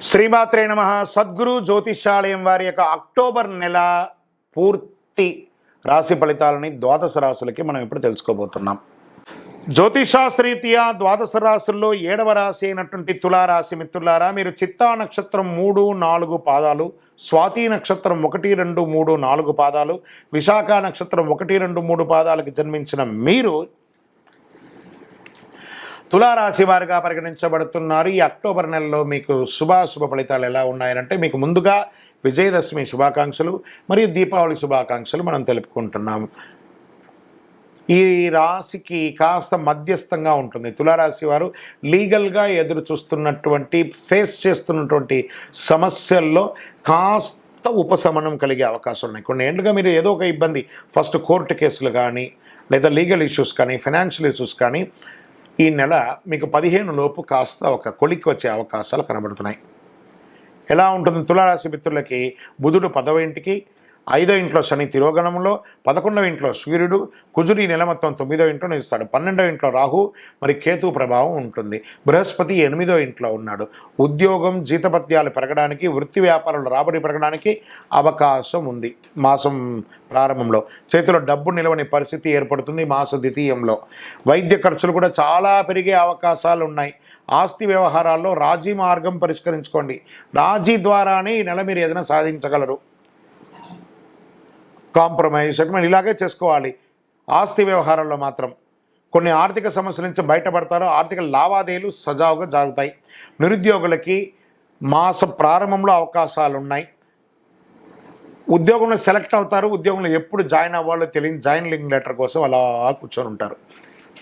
శ్రీమాత్రే నమ. సద్గురు జ్యోతిషాలయం వారి యొక్క అక్టోబర్ నెల పూర్తి రాశి ఫలితాలని ద్వాదశ రాశులకి మనం ఇప్పుడు తెలుసుకోబోతున్నాం. జ్యోతిషాస్త్రీత్యా ద్వాదశ రాశుల్లో 7వ రాశి అయినటువంటి తులారాశి మిత్రులారా, మీరు చిత్తా నక్షత్రం 3, 4 పాదాలు, స్వాతి నక్షత్రం 1, 2, 3, 4 పాదాలు, విశాఖ నక్షత్రం 1, 2, 3 పాదాలకు జన్మించిన మీరు తులారాశి వారిగా పరిగణించబడుతున్నారు. ఈ అక్టోబర్ నెలలో మీకు శుభాశుభ ఫలితాలు ఎలా ఉన్నాయంటే, మీకు ముందుగా విజయదశమి శుభాకాంక్షలు మరియు దీపావళి శుభాకాంక్షలు మనం తెలుపుకుంటున్నాము. ఈ రాశికి కాస్త మధ్యస్థంగా ఉంటుంది. తులారాశి వారు లీగల్గా ఎదురు చూస్తున్నటువంటి ఫేస్ చేస్తున్నటువంటి సమస్యల్లో కాస్త ఉపశమనం కలిగే అవకాశం ఉన్నాయి. కొన్ని ఏళ్ళుగా మీరు ఏదో ఒక ఇబ్బంది, ఫస్ట్ కోర్టు కేసులు కానీ, లేదా లీగల్ ఇష్యూస్ కానీ, ఫైనాన్షియల్ ఇష్యూస్ కానీ, ఈ నెల మీకు 15 లోపు కాస్త ఒక కొలిక్కి వచ్చే అవకాశాలు కనబడుతున్నాయి. ఎలా ఉంటుంది తులారాశి మిత్రులకి? బుధుడు 10వ ఇంటికి, 5వ ఇంట్లో శని తిరోగణంలో, 11వ ఇంట్లో సూర్యుడు, కుజుడు ఈ నెల మొత్తం 9వ ఇంట్లో నిలుస్తాడు. 12వ ఇంట్లో రాహు మరి కేతు ప్రభావం ఉంటుంది. బృహస్పతి 8వ ఇంట్లో ఉన్నాడు. ఉద్యోగం జీతపత్యాలు పెరగడానికి, వృత్తి వ్యాపారాలు రాబడి పెరగడానికి అవకాశం ఉంది. మాసం ప్రారంభంలో చేతిలో డబ్బు నిలవని పరిస్థితి ఏర్పడుతుంది. మాస ద్వితీయంలో వైద్య ఖర్చులు కూడా చాలా పెరిగే అవకాశాలు ఉన్నాయి. ఆస్తి వ్యవహారాల్లో రాజీ మార్గం పరిష్కరించుకోండి. రాజీ ద్వారానే ఈ నెల మీరు ఏదైనా సాధించగలరు. కాంప్రమైజ్ మనం ఇలాగే చేసుకోవాలి. ఆస్తి వ్యవహారాల్లో మాత్రం కొన్ని ఆర్థిక సమస్యల నుంచి బయటపడతారు. ఆర్థిక లావాదేవీలు సజావుగా జరుగుతాయి. నిరుద్యోగులకి మాస ప్రారంభంలో అవకాశాలు ఉన్నాయి. ఉద్యోగంలో సెలెక్ట్ అవుతారు. ఉద్యోగంలో ఎప్పుడు జాయిన్ అవ్వాలో తెలియని జాయినింగ్ లెటర్ కోసం అలా కూర్చొని ఉంటారు.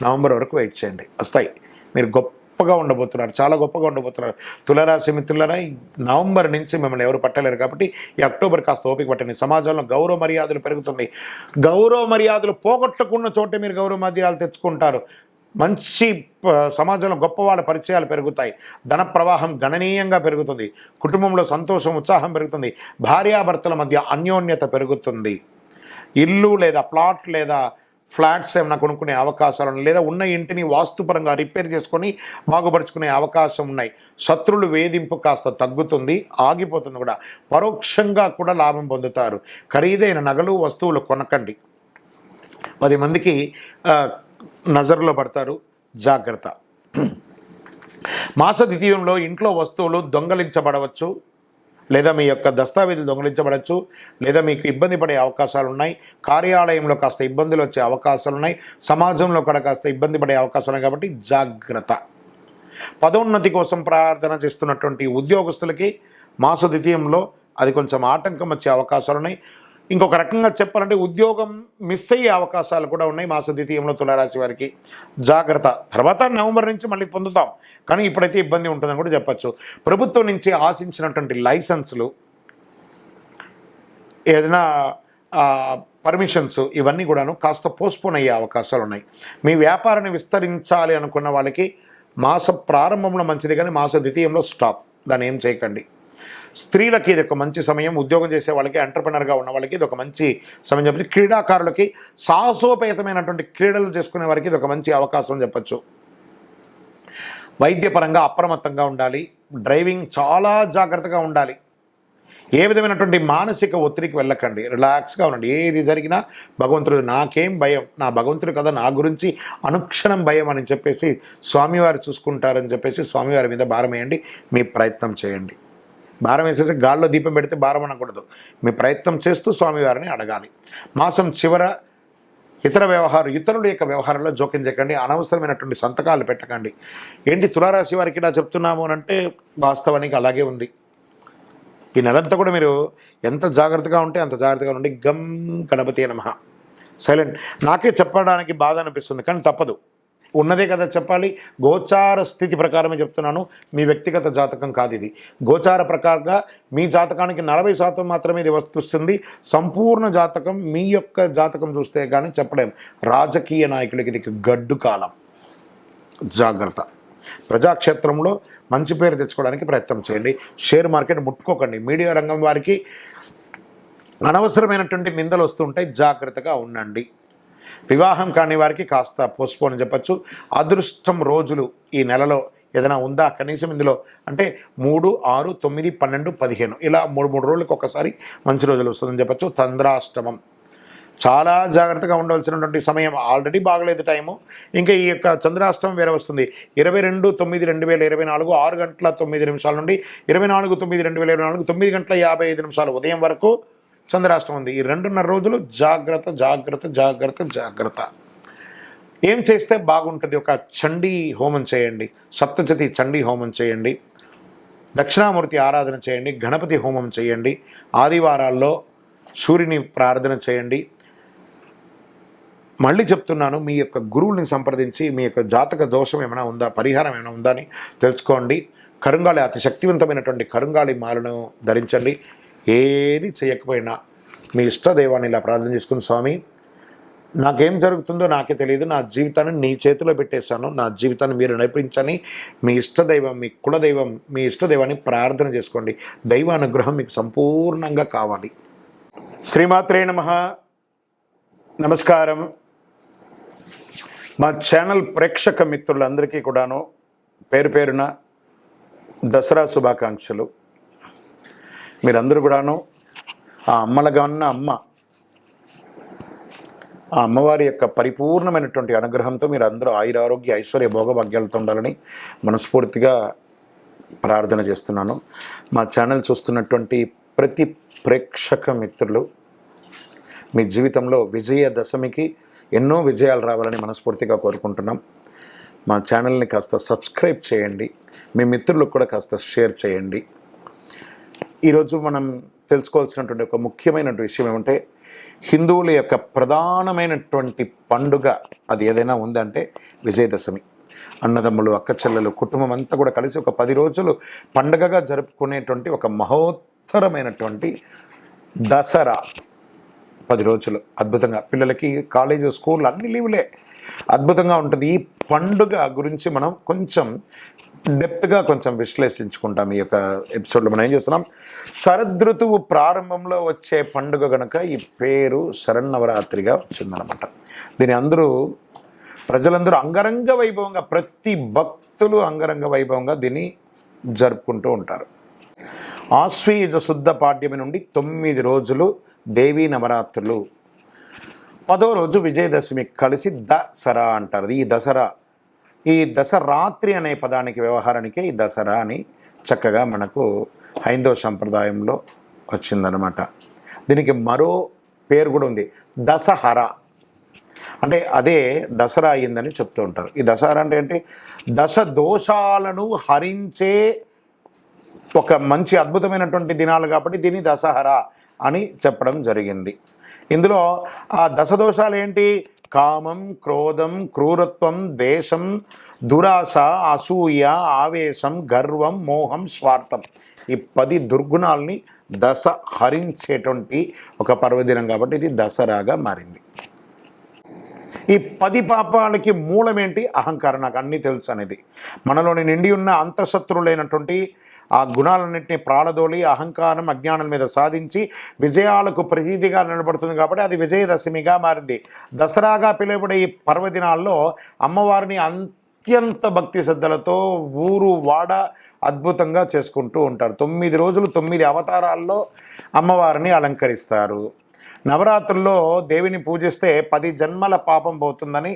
నవంబర్ వరకు వెయిట్ చేయండి, వస్తాయి. మీరు గొప్పగా ఉండబోతున్నారు, చాలా గొప్పగా ఉండబోతున్నారు. తులారాశి మిత్రులారా, నవంబర్ నుంచి మిమ్మల్ని ఎవరు పట్టలేరు. కాబట్టి ఈ అక్టోబర్ కాస్త ఓపిక పట్టండి. సమాజంలో గౌరవ మర్యాదలు పెరుగుతుంది. గౌరవ మర్యాదలు పోగొట్టుకున్న చోటే మీరు గౌరవ మర్యాదలు తెచ్చుకుంటారు. మంచి సమాజంలో గొప్ప వాళ్ళ పరిచయాలు పెరుగుతాయి. ధన ప్రవాహం గణనీయంగా పెరుగుతుంది. కుటుంబంలో సంతోషం, ఉత్సాహం పెరుగుతుంది. భార్యాభర్తల మధ్య అన్యోన్యత పెరుగుతుంది. ఇల్లు లేదా ప్లాట్ లేదా ఫ్లాట్స్ ఏమైనా కొనుక్కునే అవకాశాలు ఉన్నాయి. లేదా ఉన్న ఇంటిని వాస్తుపరంగా రిపేర్ చేసుకొని బాగుపరుచుకునే అవకాశం ఉన్నాయి. శత్రువులు వేధింపు కాస్త తగ్గుతుంది, ఆగిపోతుంది కూడా. పరోక్షంగా కూడా లాభం పొందుతారు. ఖరీదైన నగలు వస్తువులు కొనకండి. 10 మందికి నజరులో పడతారు, జాగ్రత్త. మాస ద్వితీయంలో ఇంట్లో వస్తువులు దొంగలించబడవచ్చు, లేదా మీ యొక్క దస్తావేజులు దొంగలించబడవచ్చు, లేదా మీకు ఇబ్బంది పడే అవకాశాలు ఉన్నాయి. కార్యాలయంలో కాస్త ఇబ్బందులు వచ్చే అవకాశాలు ఉన్నాయి. సమాజంలో కూడా కాస్త ఇబ్బంది పడే అవకాశాలు ఉన్నాయి. కాబట్టి జాగ్రత్త. పదోన్నతి కోసం ప్రార్థన చేస్తున్నటువంటి ఉద్యోగస్తులకి మాస ద్వితీయంలో అది కొంచెం ఆటంకం వచ్చే అవకాశాలు ఉన్నాయి. ఇంకొక రకంగా చెప్పాలంటే ఉద్యోగం మిస్ అయ్యే అవకాశాలు కూడా ఉన్నాయి మాస ద్వితీయంలో తులారాశి వారికి. జాగ్రత్త. తర్వాత నవంబర్ నుంచి మళ్ళీ పొందుతాం, కానీ ఇప్పుడైతే ఇబ్బంది ఉంటుందని కూడా చెప్పచ్చు. ప్రభుత్వం నుంచి ఆశించినటువంటి లైసెన్సులు, ఏదైనా పర్మిషన్స్, ఇవన్నీ కూడాను కాస్త పోస్ట్పోన్ అయ్యే అవకాశాలు ఉన్నాయి. మీ వ్యాపారాన్ని విస్తరించాలి అనుకున్న వాళ్ళకి మాస ప్రారంభంలో మంచిది, కానీ మాస ద్వితీయంలో స్టాప్. దాన్ని ఏం చేయకండి. స్త్రీలకి ఇది ఒక మంచి సమయం. ఉద్యోగం చేసే వాళ్ళకి, ఎంటర్ప్రెనర్గా ఉన్న వాళ్ళకి ఇది ఒక మంచి సమయం చెప్పచ్చు. క్రీడాకారులకి, సాహసోపేతమైనటువంటి క్రీడలు చేసుకునే వారికి ఇది ఒక మంచి అవకాశం చెప్పచ్చు. వైద్యపరంగా అప్రమత్తంగా ఉండాలి. డ్రైవింగ్ చాలా జాగ్రత్తగా ఉండాలి. ఏ విధమైనటువంటి మానసిక ఒత్తిడికి వెళ్ళకండి. రిలాక్స్గా ఉండండి. ఏది జరిగినా భగవంతుడు, నాకేం భయం, నా భగవంతుడు కదా నా గురించి అనుక్షణం భయం అని చెప్పేసి స్వామివారు చూసుకుంటారని చెప్పేసి స్వామివారి మీద భారం వేయండి. మీ ప్రయత్నం చేయండి. భారం వేసేసి గాల్లో దీపం పెడితే భారం అనకూడదు. మీ ప్రయత్నం చేస్తూ స్వామివారిని అడగాలి. మాసం చివర ఇతరుల యొక్క వ్యవహారంలో జోక్యం చేయకండి. అనవసరమైనటువంటి సంతకాలు పెట్టకండి. ఏంటి తులారాశి వారికి ఇలా చెప్తున్నాము అని అంటే, వాస్తవానికి అలాగే ఉంది. ఈ నెలంతా కూడా మీరు ఎంత జాగ్రత్తగా ఉంటే అంత జాగ్రత్తగా ఉండి. గం గణపతి నమః. సైలెంట్. నాకే చెప్పడానికి బాధ అనిపిస్తుంది, కానీ తప్పదు. ఉన్నదే కదా చెప్పాలి. గోచార స్థితి ప్రకారమే చెప్తున్నాను, మీ వ్యక్తిగత జాతకం కాదు ఇది. గోచార ప్రకారంగా మీ జాతకానికి 40% మాత్రమే ఇది వస్తుంది. సంపూర్ణ జాతకం, మీ యొక్క జాతకం చూస్తే కానీ చెప్పలేం. రాజకీయ నాయకులకి ఇది గడ్డు కాలం. జాగ్రత్త. ప్రజాక్షేత్రంలో మంచి పేరు తెచ్చుకోవడానికి ప్రయత్నం చేయండి. Share market ముట్టుకోకండి. మీడియా రంగం వారికి అనవసరమైనటువంటి నిందలు వస్తుంటాయి, జాగ్రత్తగా ఉండండి. వివాహం కాని వారికి కాస్త పోస్ట్పోన్ చెప్పచ్చు. అదృష్టం రోజులు ఈ నెలలో ఏదైనా ఉందా కనీసం ఇందులో? అంటే 3, 6, 9, 12, 15 ఇలా 3 రోజులకు ఒకసారి మంచి రోజులు వస్తుందని చెప్పచ్చు. చంద్రాష్టమం చాలా జాగ్రత్తగా ఉండవలసినటువంటి సమయం. ఆల్రెడీ బాగలేదు టైము, ఇంకా ఈ యొక్క చంద్రాష్టమం వేరే వస్తుంది. 22/9/2024 6 గంటల 9 నిమిషాల నుండి 24/9/2024 9 గంటల 55 నిమిషాలు ఉదయం వరకు చంద్రాష్టమం ఉంది. ఈ 2.5 రోజులు జాగ్రత్త జాగ్రత్త జాగ్రత్త జాగ్రత్త. ఏం చేస్తే బాగుంటుంది? ఒక చండీ హోమం చేయండి, సప్తశతి చండీ హోమం చేయండి, దక్షిణామూర్తి ఆరాధన చేయండి, గణపతి హోమం చేయండి, ఆదివారాల్లో సూర్యుని ప్రార్థన చేయండి. మళ్ళీ చెప్తున్నాను, మీ యొక్క గురువుని సంప్రదించి మీ యొక్క జాతక దోషం ఏమైనా ఉందా, పరిహారం ఏమైనా ఉందా అని తెలుసుకోండి. కరుంగాళి అతి శక్తివంతమైనటువంటి కరుంగాళి మాలను ధరించండి. ఏది చేయకపోయినా మీ ఇష్టదైవాన్ని ఇలా ప్రార్థన చేసుకుని, స్వామి నాకేం జరుగుతుందో నాకే తెలియదు, నా జీవితాన్ని నీ చేతిలో పెట్టేశాను, నా జీవితాన్ని మీరు నడిపించని మీ ఇష్టదైవం, మీ కులదైవం, మీ ఇష్టదైవాన్ని ప్రార్థన చేసుకోండి. దైవానుగ్రహం మీకు సంపూర్ణంగా కావాలి. శ్రీమాత్రే నమః. నమస్కారం. మా ఛానల్ ప్రేక్షక మిత్రులందరికీ కూడాను పేరు పేరున దసరా శుభాకాంక్షలు. మీరందరూ కూడాను ఆ అమ్మలుగా ఉన్న ఆ అమ్మవారి యొక్క పరిపూర్ణమైనటువంటి అనుగ్రహంతో మీరు అందరూ ఆయురారోగ్య ఐశ్వర్య భోగభాగ్యాలతో ఉండాలని మనస్ఫూర్తిగా ప్రార్థన చేస్తున్నాను. మా ఛానల్ చూస్తున్నటువంటి ప్రతి ప్రేక్షక మిత్రులు మీ జీవితంలో విజయదశమికి ఎన్నో విజయాలు రావాలని మనస్ఫూర్తిగా కోరుకుంటున్నాం. మా ఛానల్ని కాస్త సబ్స్క్రైబ్ చేయండి, మీ మిత్రులకు కూడా కాస్త షేర్ చేయండి. ఈరోజు మనం తెలుసుకోవాల్సినటువంటి ఒక ముఖ్యమైన విషయం ఏమంటే, హిందువుల యొక్క ప్రధానమైనటువంటి పండుగ అది ఏదైనా ఉందంటే విజయదశమి. అన్నదమ్ములు, అక్క చెల్లెలు, కుటుంబం అంతా కూడా కలిసి ఒక 10 రోజులు పండుగగా జరుపుకునేటువంటి ఒక మహోత్తరమైనటువంటి దసరా. 10 రోజులు అద్భుతంగా పిల్లలకి కాలేజీ, స్కూల్ అన్ని లీవులే, అద్భుతంగా ఉంటుంది. ఈ పండుగ గురించి మనం కొంచెం డెప్త్గా కొంచెం విశ్లేషించుకుంటాం. ఈ యొక్క ఎపిసోడ్లో మనం ఏం చేస్తున్నాం, శరదృతువు ప్రారంభంలో వచ్చే పండుగ కనుక ఈ పేరు శరన్నవరాత్రిగా వచ్చిందనమాట. దీని ప్రజలందరూ అంగరంగ వైభవంగా, ప్రతి భక్తులు అంగరంగ వైభవంగా దీన్ని జరుపుకుంటూ ఉంటారు. ఆశ్వీజ శుద్ధ పాడ్యమి నుండి 9 రోజులు దేవీ నవరాత్రులు, 10వ రోజు విజయదశమి కలిసి దసరా అంటారు. ఈ దసరాత్రి అనే పదానికి వ్యవహారానికే ఈ దసరా అని చక్కగా మనకు హైందవ సంప్రదాయంలో వచ్చిందనమాట. దీనికి మరో పేరు కూడా ఉంది, దసహరా. అంటే అదే దసరా అయ్యిందని చెప్తూ ఉంటారు. ఈ దసరా అంటే ఏంటి? దశ దోషాలను హరించే ఒక మంచి అద్భుతమైనటువంటి దినాలు కాబట్టి దీన్ని దసహరా అని చెప్పడం జరిగింది. ఇందులో ఆ దశదోషాలు ఏంటి? కామం, క్రోధం, క్రూరత్వం, ద్వేషం, దురాశ, అసూయ, ఆవేశం, గర్వం, మోహం, స్వార్థం. ఈ 10 దుర్గుణాలని దశ హరించేటువంటి ఒక పర్వదినం కాబట్టి ఇది దసరాగా మారింది. ఈ 10 పాపాలకి మూలమేంటి? అహంకారం. నాకు అన్నీ తెలుసు అనేది మనలోని నిండి ఉన్న అంతఃశత్రువులైనటువంటి ఆ గుణాలన్నింటినీ ప్రాళదోలి అహంకారం, అజ్ఞానం మీద సాధించి విజయాలకు ప్రతీతిగా నిలబడుతుంది కాబట్టి అది విజయదశమిగా మారింది. దసరాగా పిలువబడే ఈ పర్వదినాల్లో అమ్మవారిని అత్యంత భక్తి శ్రద్ధలతో ఊరు వాడ అద్భుతంగా చేసుకుంటూ ఉంటారు. 9 రోజులు 9 అవతారాల్లో అమ్మవారిని అలంకరిస్తారు. నవరాత్రుల్లో దేవిని పూజిస్తే 10 జన్మల పాపం పోతుందని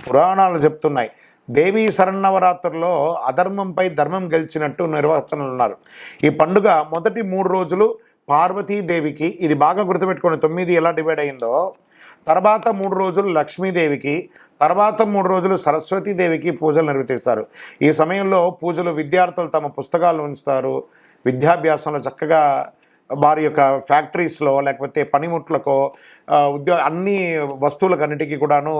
పురాణాలు చెప్తున్నాయి. దేవీ శరన్నవరాత్రుల్లో అధర్మంపై ధర్మం గెలిచినట్టు నిర్వచనలు ఉన్నారు. ఈ పండుగ మొదటి 3 రోజులు పార్వతీదేవికి, ఇది బాగా గుర్తుపెట్టుకోండి, 9 ఎలా డివైడ్ అయిందో, తర్వాత 3 రోజులు లక్ష్మీదేవికి, తర్వాత 3 రోజులు సరస్వతీదేవికి పూజలు నిర్వర్తిస్తారు. ఈ సమయంలో పూజలు విద్యార్థులు తమ పుస్తకాలు ఉంచుతారు, విద్యాభ్యాసంలో చక్కగా వారి యొక్క ఫ్యాక్టరీస్లో లేకపోతే పనిముట్లకో అన్ని వస్తువులకన్నిటికీ కూడాను,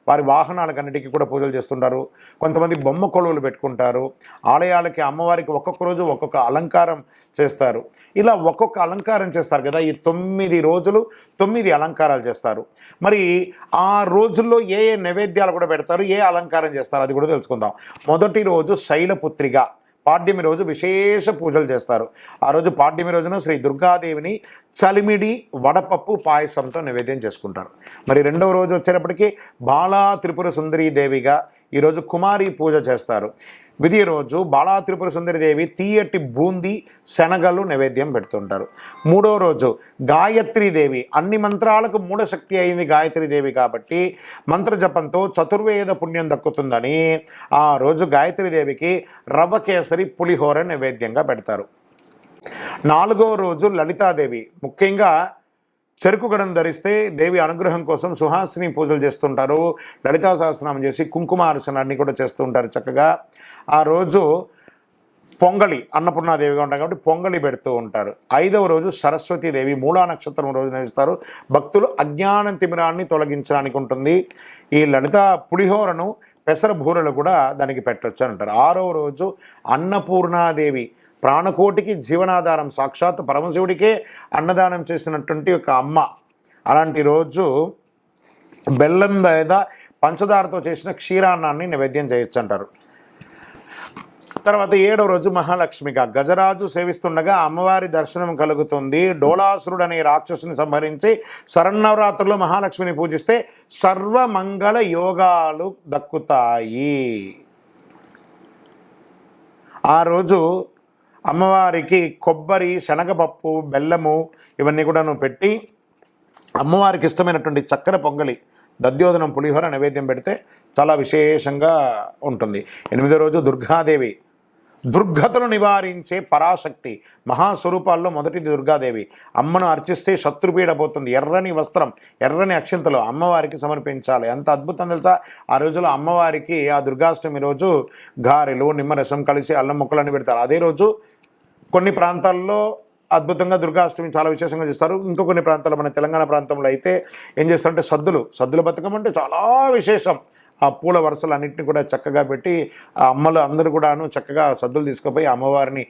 వారి వాహనాలకన్నిటికీ కూడా పూజలు చేస్తుంటారు. కొంతమంది బొమ్మ కొలువులు పెట్టుకుంటారు. ఆలయాలకి అమ్మవారికి ఒక్కొక్క రోజు ఒక్కొక్క అలంకారం చేస్తారు. ఇలా ఒక్కొక్క అలంకారం చేస్తారు కదా. ఈ 9 రోజులు 9 అలంకారాలు చేస్తారు. మరి ఆ రోజుల్లో ఏ నైవేద్యాలు కూడా పెడతారు, ఏ అలంకారం చేస్తారు అది కూడా తెలుసుకుందాం. మొదటి రోజు శైలపుత్రిగా, పాడ్యమి రోజు విశేష పూజలు చేస్తారు. ఆ రోజు పాడ్యమి రోజున శ్రీ దుర్గాదేవిని చలిమిడి, వడపప్పు, పాయసంతో నైవేద్యం చేసుకుంటారు. మరి రెండవ రోజు వచ్చేటప్పటికి బాలా త్రిపుర సుందరీ దేవిగా ఈరోజు కుమారి పూజ చేస్తారు. విధి రోజు బాలా త్రిపుర సుందరి దేవి తీయటి బూందీ శనగలు నైవేద్యం పెడుతుంటారు. మూడో రోజు గాయత్రీదేవి, అన్ని మంత్రాలకు మూఢశక్తి అయింది గాయత్రీదేవి కాబట్టి మంత్ర జపంతో చతుర్వేద పుణ్యం దక్కుతుందని ఆ రోజు గాయత్రీదేవికి రవ్వ కేసరి పులిహోర నైవేద్యంగా పెడతారు. నాలుగో రోజు లలితాదేవి, ముఖ్యంగా చెరుకు గడం ధరిస్తే దేవి అనుగ్రహం కోసం సుహాసిని పూజలు చేస్తుంటారు. లలితా సహస్రనామం చేసి కుంకుమార్చన అన్నీ కూడా చేస్తూ ఉంటారు చక్కగా. ఆ రోజు పొంగలి, అన్నపూర్ణాదేవిగా ఉంటారు కాబట్టి పొంగలి పెడుతూ ఉంటారు. ఐదవ రోజు సరస్వతీదేవి, మూలా నక్షత్రం రోజు నడుస్తారు. భక్తులు అజ్ఞాన తిమిరాన్ని తొలగించడానికి ఉంటుంది. ఈ లలిత పులిహోరను పెసర బూరెలు కూడా దానికి పెట్టవచ్చు అని అంటారు. ఆరవ రోజు అన్నపూర్ణాదేవి, ప్రాణకోటికి జీవనాధారం, సాక్షాత్ పరమశివుడికే అన్నదానం చేసినటువంటి ఒక అమ్మ. అలాంటి రోజు బెల్లం లేదా పంచదారతో చేసిన క్షీరాన్నాన్ని నైవేద్యం చేయొచ్చు అంటారు. తర్వాత ఏడవ రోజు మహాలక్ష్మిగా, గజరాజు సేవిస్తుండగా అమ్మవారి దర్శనం కలుగుతుంది. డోలాసురుడు అనే రాక్షసుని సంహరించి శరన్నవరాత్రుల్లో మహాలక్ష్మిని పూజిస్తే సర్వమంగళ యోగాలు దక్కుతాయి. ఆ రోజు అమ్మవారికి కొబ్బరి, శనగపప్పు, బెల్లము ఇవన్నీ కూడా పెట్టి అమ్మవారికి ఇష్టమైనటువంటి చక్కెర పొంగలి, దద్యోదనం, పులిహోర నైవేద్యం పెడితే చాలా విశేషంగా ఉంటుంది. ఎనిమిదో రోజు దుర్గాదేవి, దుర్గతను నివారించే పరాశక్తి, మహాస్వరూపాల్లో మొదటిది దుర్గాదేవి. అమ్మను అర్చిస్తే శత్రుపీడ పోతుంది. ఎర్రని వస్త్రం, ఎర్రని అక్షింతలు అమ్మవారికి సమర్పించాలి. ఎంత అద్భుతం తెలుసా! ఆ రోజులో అమ్మవారికి ఆ దుర్గాష్టమి రోజు గారెలు, నిమ్మరసం కలిసి అల్లం ముక్కలన్నీ పెడతారు. అదే రోజు కొన్ని ప్రాంతాల్లో అద్భుతంగా దుర్గాష్టమి చాలా విశేషంగా చేస్తారు. ఇంకో కొన్ని ప్రాంతాల్లో, మన తెలంగాణ ప్రాంతంలో అయితే ఏం చేస్తారంటే సద్దుల బతుకమ్మ అంటే చాలా విశేషం. ఆ పూల వరుసలు అన్నింటినీ కూడా చక్కగా పెట్టి ఆ అమ్మలు అందరూ కూడాను చక్కగా సద్దులు తీసుకుపోయి అమ్మవారిని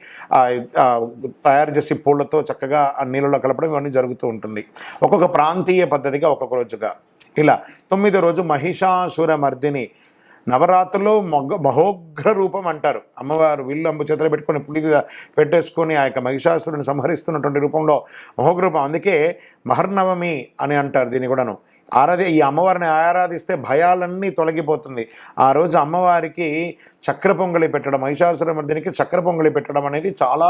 తయారు చేసి పూలతో చక్కగా ఆ నీళ్ళలో కలపడం ఇవన్నీ జరుగుతూ ఉంటుంది. ఒక్కొక్క ప్రాంతీయ పద్ధతిగా ఒక్కొక్క రోజుగా ఇలా. తొమ్మిదో రోజు మహిషాసుర మర్దిని, నవరాత్రుల్లో మహోగ్ర రూపం అంటారు. అమ్మవారు విల్లు అంబు చేతులు పెట్టుకొని పులి పెట్టేసుకొని ఆ యొక్క మహిషాసురుని సంహరిస్తున్నటువంటి రూపంలో మహోగ్ర రూపం. అందుకే మహర్నవమి అని అంటారు దీన్ని కూడాను. ఈ అమ్మవారిని ఆరాధిస్తే భయాలన్నీ తొలగిపోతుంది. ఆ రోజు అమ్మవారికి చక్ర పొంగలి పెట్టడం, మహిషాసురమర్దినికి చక్ర పొంగలి పెట్టడం అనేది చాలా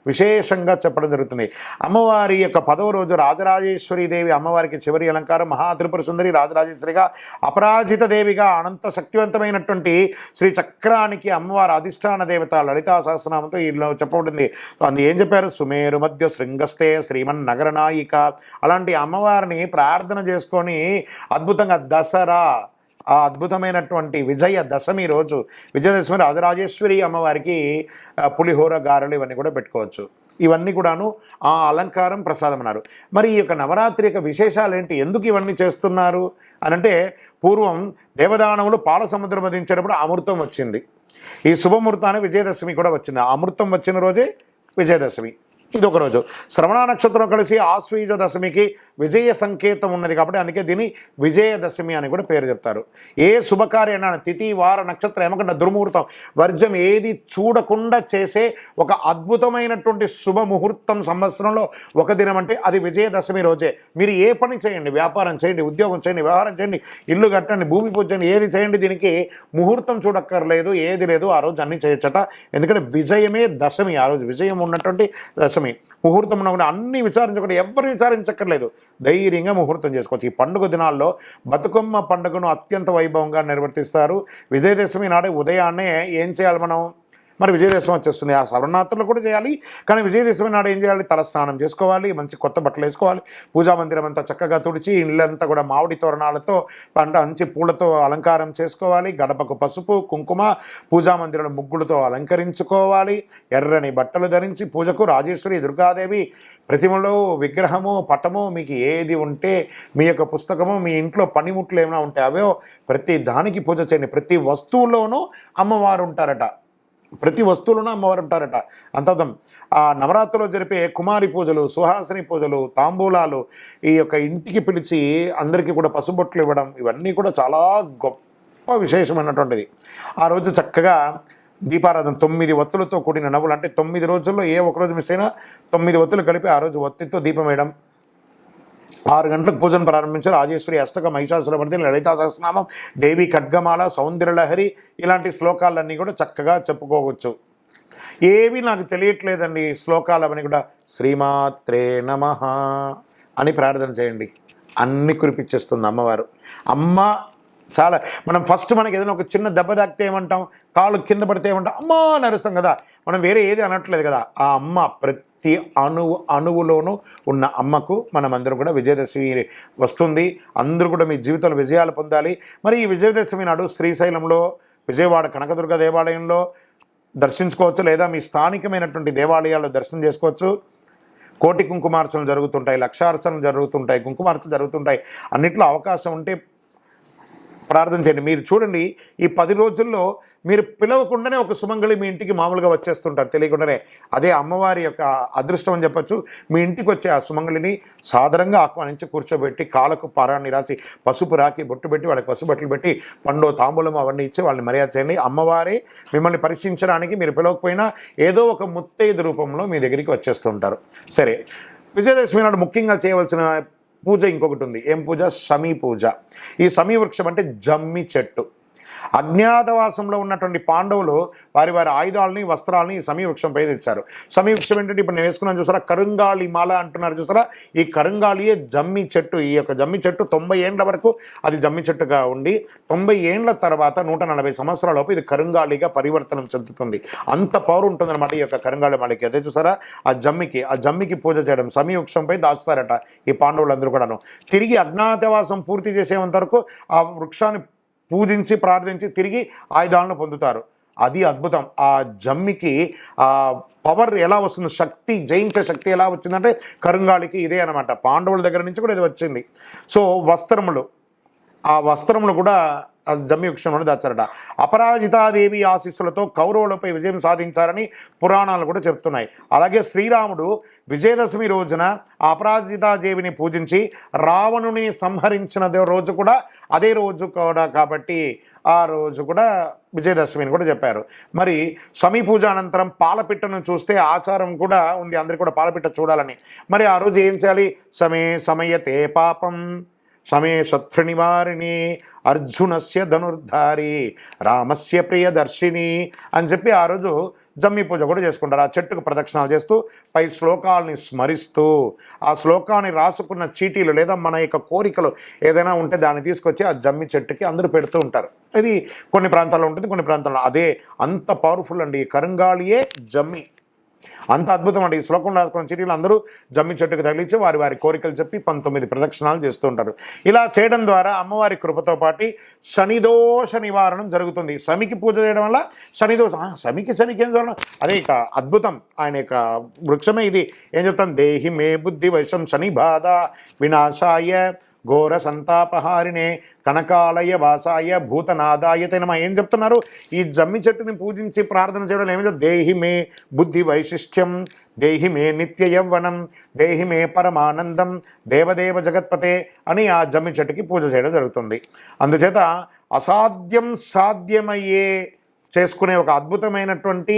విశేషంగా చెప్పడం జరుగుతుంది. అమ్మవారి యొక్క 10వ రోజు రాజరాజేశ్వరి దేవి, అమ్మవారికి చివరి అలంకారం. మహాత్రిపుర సుందరి రాజరాజేశ్వరిగా, అపరాజిత దేవిగా, అనంత శక్తివంతమైనటువంటి శ్రీ చక్రానికి అమ్మవారి అధిష్టాన దేవత. లలితా సహస్రనామంతో ఈలో చెప్పబడింది. అందు ఏం చెప్పారు? సుమేరు మధ్య శృంగస్తే శ్రీమన్ నగరనాయిక. అలాంటి అమ్మవారిని ప్రార్థన చేసుకొని అద్భుతంగా దసరా, ఆ అద్భుతమైనటువంటి విజయ దశమి రోజు, విజయదశమి రాజరాజేశ్వరి అమ్మవారికి పులిహోర, గారెలు ఇవన్నీ కూడా పెట్టుకోవచ్చు. ఇవన్నీ కూడాను ఆ అలంకారం, ప్రసాదం అన్నారు. మరి ఈ యొక్క నవరాత్రి యొక్క విశేషాలు ఏంటి? ఎందుకు ఇవన్నీ చేస్తున్నారు అనంటే, పూర్వం దేవదానవులు పాల సముద్రం వధించేటప్పుడు అమృతం వచ్చింది. ఈ శుభముహూర్తాన్ని విజయదశమి కూడా వచ్చింది. ఆ అమృతం వచ్చిన రోజే విజయదశమి. ఇది ఒక రోజు. శ్రవణ నక్షత్రం కలిసి ఆశ్వయుజ దశమికి విజయ సంకేతం ఉన్నది కాబట్టి అందుకే దీన్ని విజయదశమి అని కూడా పేరు చెప్తారు. ఏ శుభకార్యమైన తిథి, వార, నక్షత్రం, ఏమకుండా దుర్ముహూర్తం, వర్జం ఏది చూడకుండా చేసే ఒక అద్భుతమైనటువంటి శుభముహూర్తం సంవత్సరంలో ఒక దినం అంటే అది విజయదశమి రోజే. మీరు ఏ పని చేయండి, వ్యాపారం చేయండి, ఉద్యోగం చేయండి, వ్యవహారం చేయండి, ఇల్లు కట్టండి, భూమి పూజ చేయండి, ఏది చేయండి, దీనికి ముహూర్తం చూడక్కర్లేదు, ఏది లేదు, ఆ రోజు అన్నీ చేయొచ్చట. ఎందుకంటే విజయమే దశమి. ఆ రోజు విజయం ఉన్నటువంటి దశమి. ముహూర్తం కూడా అన్ని విచారించకుండా, ఎవరు విచారించక్కర్లేదు, ధైర్యంగా ముహూర్తం చేసుకోవచ్చు. ఈ పండుగ దినాల్లో బతుకమ్మ పండుగను అత్యంత వైభవంగా నిర్వర్తిస్తారు. విజయదశమి నాడే ఉదయాన్నే ఏం చేయాలి మనం? మరి విజయదశమి వచ్చేస్తుంది. ఆ శరన్నవరాత్రులు కూడా చేయాలి, కానీ విజయదశమి నాడు ఏం చేయాలి? తలస్నానం చేసుకోవాలి, మంచి కొత్త బట్టలు వేసుకోవాలి, పూజా మందిరం అంతా చక్కగా తుడిచి ఇళ్ళంతా కూడా మామిడి తోరణాలతో, మంచి పూలతో అలంకారం చేసుకోవాలి. గడపకు పసుపు, కుంకుమ, పూజా మందిరం ముగ్గులతో అలంకరించుకోవాలి. ఎర్రని బట్టలు ధరించి పూజకు రాజేశ్వరి, దుర్గాదేవి ప్రతిమలో, విగ్రహము, పటము, మీకు ఏది ఉంటే, మీ యొక్క పుస్తకము, మీ ఇంట్లో పనిముట్లు ఏమైనా ఉంటే అవో ప్రతి దానికి పూజ చేయండి. ప్రతి వస్తువులోనూ అమ్మవారు ఉంటారట. ప్రతి వస్తువులోనూ అమ్మవారు ఉంటారట. అంతర్థం. ఆ నవరాత్రిలో జరిపే కుమారి పూజలు, సుహాసిని పూజలు, తాంబూలాలు, ఈ యొక్క ఇంటికి పిలిచి అందరికీ కూడా పసుబొట్లు ఇవ్వడం, ఇవన్నీ కూడా చాలా గొప్ప విశేషమైనటువంటిది. ఆ రోజు చక్కగా దీపారాధన, 9 ఒత్తులతో కూడిన నవ్వులు, అంటే 9 రోజుల్లో ఏ ఒక్కరోజు మిస్ అయినా 9 ఒత్తులు కలిపి ఆ రోజు ఒత్తితో దీపం వేయడం, 6 గంటలకు పూజను ప్రారంభించి రాజేశ్వరి అష్టక మహిషాసురమర్దిని లలితా సహస్రనామం దేవి ఖడ్గమాల సౌందర్యలహరి ఇలాంటి శ్లోకాలన్నీ కూడా చక్కగా చెప్పుకోవచ్చు. ఏవి నాకు తెలియట్లేదండి శ్లోకాలు అవన్నీ కూడా శ్రీమాత్రే నమః అని ప్రార్థన చేయండి, అన్ని కురిపించేస్తుంది అమ్మవారు. అమ్మ చాలా మనం ఫస్ట్ మనకి ఏదైనా ఒక చిన్న దెబ్బ తాకితే ఏమంటాం, కాళ్ళు కింద పడితే ఏమంటాం, అమ్మా నరుస్తాం కదా, మనం వేరే ఏది అనట్లేదు కదా. ఆ అమ్మ ప్రతి అణువులోనూ ఉన్న అమ్మకు మనమందరం కూడా విజయదశమి వస్తుంది. అందరూ కూడా మీ జీవితంలో విజయాలు పొందాలి. మరి ఈ విజయదశమి నాడు శ్రీశైలంలో విజయవాడ కనకదుర్గ దేవాలయంలో దర్శించుకోవచ్చు, లేదా మీ స్థానికమైనటువంటి దేవాలయాల్లో దర్శనం చేసుకోవచ్చు. కోటి కుంకుమార్చనలు జరుగుతుంటాయి, లక్షార్చనలు జరుగుతుంటాయి, కుంకుమార్చనలు జరుగుతుంటాయి. అన్నిట్లో అవకాశం ఉంటే ప్రార్థన చేయండి. మీరు చూడండి, ఈ 10 రోజుల్లో మీరు పిలవకుండానే ఒక సుమంగళి మీ ఇంటికి మామూలుగా వచ్చేస్తుంటారు తెలియకుండానే. అదే అమ్మవారి యొక్క అదృష్టం అని చెప్పచ్చు. మీ ఇంటికి వచ్చే ఆ సుమంగళిని సాదరంగా ఆహ్వానించి కూర్చోబెట్టి కాళ్ళకు పారాన్ని రాసి పసుపు రాకి బొట్టు పెట్టి వాళ్ళకి పసుపు బట్టలు పెట్టి పండు తాంబూలం అవన్నీ ఇచ్చి వాళ్ళని మర్యాద చేయండి. అమ్మవారే మిమ్మల్ని పరీక్షించడానికి మీరు పిలవకపోయినా ఏదో ఒక ముత్తైదు రూపంలో మీ దగ్గరికి వచ్చేస్తుంటారు. సరే, విజయదశమి నాడు ముఖ్యంగా చేయవలసిన పూజ ఇంకొకటి ఉంది. ఏం పూజ? సమీ పూజ. ఈ సమీ వృక్షం అంటే జమ్మి చెట్టు. అజ్ఞాతవాసంలో ఉన్నటువంటి పాండవులు వారి ఆయుధాలని వస్త్రాలని ఈ సమీ వృక్షంపై తెచ్చారు. సమీ వృక్షం ఏంటంటే ఇప్పుడు నేను వేసుకున్నాను చూసారా, కరుంగాళి మాల అంటున్నారు చూసారా, ఈ కరుంగాళియే జమ్మి చెట్టు. ఈ యొక్క జమ్మి చెట్టు 90 ఏండ్ల వరకు అది జమ్మి చెట్టుగా ఉండి 90 ఏండ్ల తర్వాత 140 సంవత్సరాలలోపు ఇది కరుంగాళిగా పరివర్తనం చెందుతుంది. అంత పవర్ ఉంటుందన్నమాట ఈ యొక్క కరుంగాళి మాలకి. అదే చూసారా, ఆ జమ్మికి పూజ చేయడం, సమీ వృక్షంపై దాచుతారట ఈ పాండవులందరూ కూడాను. తిరిగి అజ్ఞాతవాసం పూర్తి చేసేంత వరకు ఆ వృక్షాన్ని పూజించి ప్రార్థించి తిరిగి ఆయుధాలను పొందుతారు. అది అద్భుతం. ఆ జమ్మికి ఆ పవర్ ఎలా వస్తుంది, శక్తి, జయించే శక్తి ఎలా వచ్చిందంటే కరుంగాళికి ఇదే అనమాట. పాండవుల దగ్గర నుంచి కూడా ఇది వచ్చింది. సో ఆ వస్త్రములు కూడా జమ్మి వృక్షంలో దాచారట. అపరాజితాదేవి ఆశీస్సులతో కౌరవులపై విజయం సాధించారని పురాణాలు కూడా చెప్తున్నాయి. అలాగే శ్రీరాముడు విజయదశమి రోజున అపరాజితాదేవిని పూజించి రావణుని సంహరించిన రోజు కూడా అదే రోజు కూడా కాబట్టి ఆ రోజు కూడా విజయదశమిని కూడా చెప్పారు. మరి సమీ పూజ అనంతరం పాలపిట్టను చూస్తే ఆచారం కూడా ఉంది, అందరికీ కూడా పాలపిట్ట చూడాలని. మరి ఆ రోజు ఏం చేయాలి? సమయతే పాపం సమే శత్రు నివారిణి అర్జునస్య ధనుర్ధారి రామస్య ప్రియదర్శిని అని చెప్పి ఆ రోజు జమ్మి పూజ కూడా చేసుకుంటారు. ఆ చెట్టుకు ప్రదక్షిణాలు చేస్తూ పై శ్లోకాలని స్మరిస్తూ ఆ శ్లోకాన్ని రాసుకున్న చీటీలు లేదా మన యొక్క కోరికలు ఏదైనా ఉంటే దాన్ని తీసుకొచ్చి ఆ జమ్మి చెట్టుకి అందరూ పెడుతూ ఉంటారు. ఇది కొన్ని ప్రాంతాల్లో ఉంటుంది, కొన్ని ప్రాంతాల్లో అదే అంత పవర్ఫుల్ అండి. కరుంగాళియే జమ్మి, అంత అద్భుతం అండి. ఈ శ్లోకం రాసుకున్న చీటీలు అందరూ జమ్మి చెట్టుకు తగిలించి వారి కోరికలు చెప్పి 19 ప్రదక్షిణాలు చేస్తూ ఉంటారు. ఇలా చేయడం ద్వారా అమ్మవారి కృపతో పాటు శనిదోష నివారణం జరుగుతుంది. శమికి పూజ చేయడం వల్ల శనికి ఏం చూడడం అదే ఇక అద్భుతం. ఆయన యొక్క వృక్షమే ఇది. ఏం చెప్తాం? దేహి మే బుద్ధి వైషం శని బాధ వినాశాయ ఘోర సంతాపహారిణే కనకాలయ వాసాయ భూతనాదాయ తనమ. ఏం చెప్తున్నారు? ఈ జమ్మి చెట్టుని పూజించి ప్రార్థన చేయడం ఏమిటో, దేహి మే బుద్ధి వైశిష్ట్యం, దేహి మే నిత్య యవ్వనం, దేహి మే పరమానందం, దేవదేవ జగత్పతే అని ఆ జమ్మి చెట్టుకి పూజ చేయడం జరుగుతుంది. అందుచేత అసాధ్యం సాధ్యమయ్యే చేసుకునే ఒక అద్భుతమైనటువంటి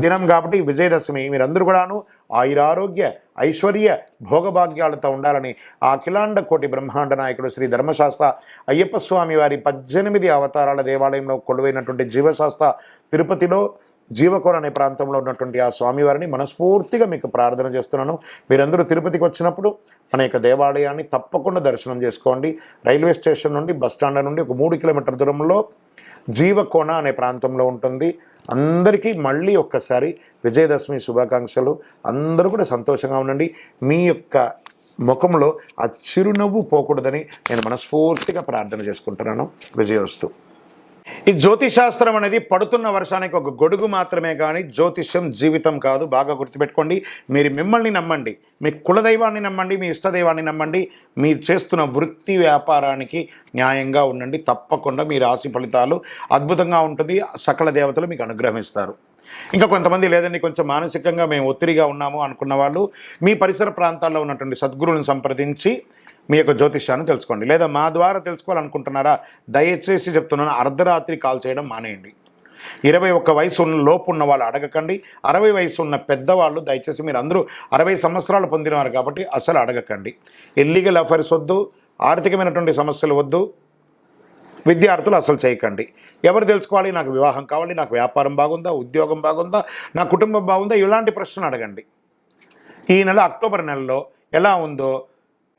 దినం కాబట్టి విజయదశమి మీరందరూ కూడాను ఆయురారోగ్య ఐశ్వర్య భోగభాగ్యాలతో ఉండాలని ఆ అఖిలాండ కోటి బ్రహ్మాండ నాయకుడు శ్రీ ధర్మశాస్త్ర అయ్యప్ప స్వామి వారి 18 అవతారాల దేవాలయంలో కొలువైనటువంటి జీవశాస్త్ర తిరుపతిలో జీవకోన అనే ప్రాంతంలో ఉన్నటువంటి ఆ స్వామివారిని మనస్ఫూర్తిగా మీకు ప్రార్థన చేస్తున్నాను. మీరందరూ తిరుపతికి వచ్చినప్పుడు మన యొక్క దేవాలయాన్ని తప్పకుండా దర్శనం చేసుకోండి. రైల్వే స్టేషన్ నుండి బస్టాండ్ నుండి ఒక 3 కిలోమీటర్ల దూరంలో జీవకోన అనే ప్రాంతంలో ఉంటుంది. అందరికీ మళ్ళీ ఒక్కసారి విజయదశమి శుభాకాంక్షలు. అందరూ కూడా సంతోషంగా ఉండండి. మీ యొక్క ముఖంలో ఆ చిరునవ్వు పోకూడదని నేను మనస్ఫూర్తిగా ప్రార్థన చేసుకుంటున్నాను. విజయోస్తు. ఈ జ్యోతిశాస్త్రం అనేది పడుతున్న వర్షానికి ఒక గొడుగు మాత్రమే కానీ జ్యోతిష్యం జీవితం కాదు. బాగా గుర్తుపెట్టుకోండి. మీరు మిమ్మల్ని నమ్మండి, మీ కులదైవాన్ని నమ్మండి, మీ ఇష్టదైవాన్ని నమ్మండి. మీరు చేస్తున్న వృత్తి వ్యాపారానికి న్యాయంగా ఉండండి. తప్పకుండా మీ రాశి ఫలితాలు అద్భుతంగా ఉంటుంది. సకల దేవతలు మీకు అనుగ్రహిస్తారు. ఇంకా కొంతమంది లేదండి కొంచెం మానసికంగా మేము ఒత్తిడిగా ఉన్నాము అనుకున్న వాళ్ళు మీ పరిసర ప్రాంతాల్లో ఉన్నటువంటి సద్గురువులను సంప్రదించి మీ యొక్క జ్యోతిష్యాన్ని తెలుసుకోండి. లేదా మా ద్వారా తెలుసుకోవాలనుకుంటున్నారా? దయచేసి చెప్తున్నాను, అర్ధరాత్రి కాల్ చేయడం మానేయండి. 21 వయసు లోపు ఉన్న వాళ్ళు అడగకండి. 60 వయసు ఉన్న పెద్దవాళ్ళు దయచేసి, మీరు అందరూ 60 సంవత్సరాలు పొందినవారు కాబట్టి అసలు అడగకండి. ఇల్లీగల్ అఫైర్స్ వద్దు, ఆర్థికమైనటువంటి సమస్యలు వద్దు, విద్యార్థులు అసలు చేయకండి. ఎవరు తెలుసుకోవాలి? నాకు వివాహం కావాలి, నాకు వ్యాపారం బాగుందా, ఉద్యోగం బాగుందా, నా కుటుంబం బాగుందా, ఇలాంటి ప్రశ్నలు అడగండి. ఈ నెల అక్టోబర్ నెలలో ఎలా ఉందో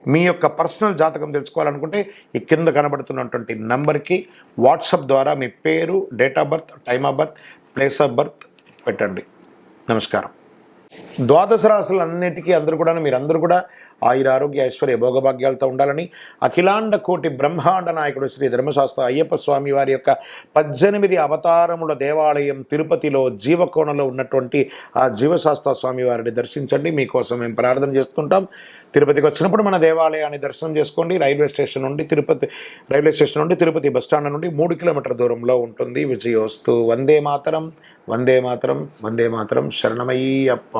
మీ యొక్క పర్సనల్ జాతకం తెలుసుకోవాలనుకుంటే ఈ కింద కనబడుతున్నటువంటి నంబర్కి వాట్సాప్ ద్వారా మీ పేరు, date of birth, time of birth, place of birth పెట్టండి. నమస్కారం. ద్వాదశ రాశులన్నిటికీ మీరందరూ కూడా ఆయురారోగ్య ఐశ్వర్య భోగభాగ్యాలతో ఉండాలని అఖిలాండ కోటి బ్రహ్మాండ నాయకుడు శ్రీ ధర్మశాస్త్ర అయ్యప్ప స్వామి వారి యొక్క 18 అవతారముల దేవాలయం తిరుపతిలో జీవకోణలో ఉన్నటువంటి ఆ జీవశాస్త్ర స్వామి వారిని దర్శించండి. మీకోసం మేము ప్రార్థన చేస్తుంటాం. తిరుపతికి వచ్చినప్పుడు మన దేవాలయాన్ని దర్శనం చేసుకోండి. రైల్వే స్టేషన్ నుండి తిరుపతి బస్టాండ్ నుండి 3 కిలోమీటర్ల దూరంలో ఉంటుంది. విజయోస్తు. వందే మాతరం, వందే మాతరం, వందే మాతరం. శరణమయ్యప్ప.